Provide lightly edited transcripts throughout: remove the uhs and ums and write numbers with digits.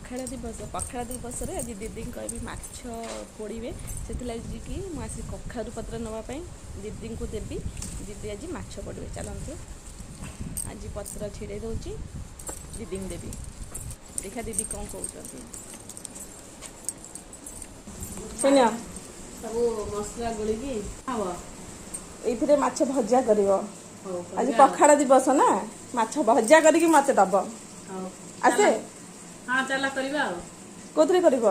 पखाड़ दिवस आज दीदी कहबी माछ पोड़े से कि मुझे कखारु पत्र नापी दीदी को देवी दीदी आज माछ पोड़े चलते आज पत्र छिड़े दूची दीदी को देवी देखा दीदी कौन कहते सब मसला गोलिकी ये माछ भजा कर आज पखाड़ दिवस ना माछ भजा करके मत दब आसे हाँ चला करबा कोथरे करबो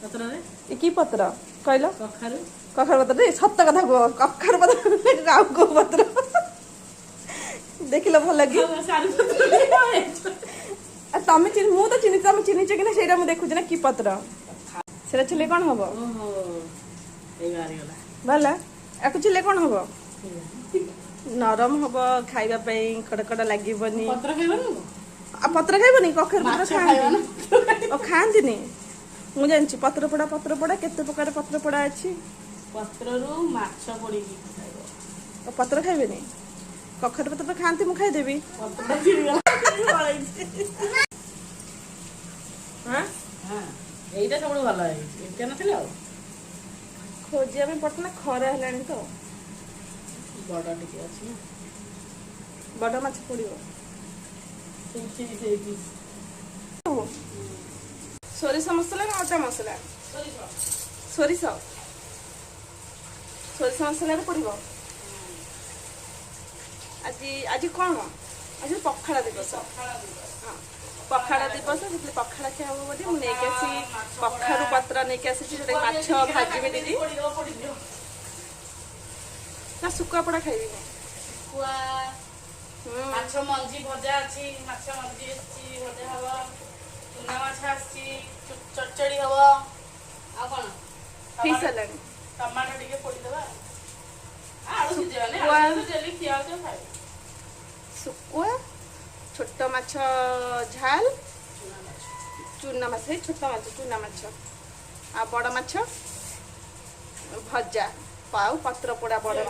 पत्र रे ए की पत्र कहलो कखारु कखार पत्र रे सत्य कथा को कखार पत्र गाँव को पत्र देखिल भल लगी तमें मु तो चिन्ह तुम चिन्ह कि ना से देखुच ना कि पत्र से छिले कौन हम भला या छिले कौन हम नरम हम खाइबा खड़खड़ लगे पत्र खाइबनी कखार पत्र खाती मु जानी पत्र पोड़ा केते प्रकार पत्र पोड़ा अच्छी पत्र खाइबे कखार पत्र तो खाती मु खाईदेवी खोजिया पड़ता खरा है तो बड़ माछ पड़ो सोरिष मसला ना अदा मसला सोरिष सोरिष मसला पड़ो आज आज कौन आज पखाड़ दिवस पखाड़ दिवस से पखाड़ खिया हम बोली मुझे कखारु पत्र नहीं आसी माछ भाजी दीदी ना सुकुआ पड़ा खाइबी माछ मंजी भजा अछि माछ मंजी अछि भजा हवा चुना माछ अछि चचड़ी हवा आ कोन फिश अलग टमाटो टिके पोड़ी देबा आलू सिजेबा ने आलू जेली खिया के खाइ सुकुआ छोट माछ झाल चुना माछ छोट माछ चुना माछ आ बड़ माछ भजा पाऊ पत्र पोड़ा बड़ माछ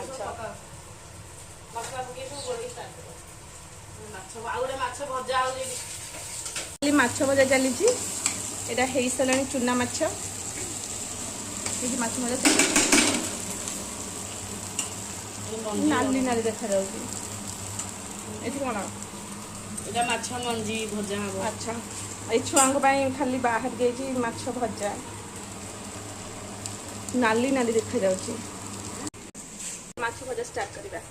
मसला पके सब गोली स्टार्ट माछ भजा चली यहाँ हो सारे चुना माछ माछ भजा नाली नाली देखा जाऊँगी कौन एटा माछ मंजी भजा हबो अच्छा ये छुआ खाली बाहर गई माछ भजा नाली नाली देखा जाऊँगी माछ भजा स्टार्ट करवा।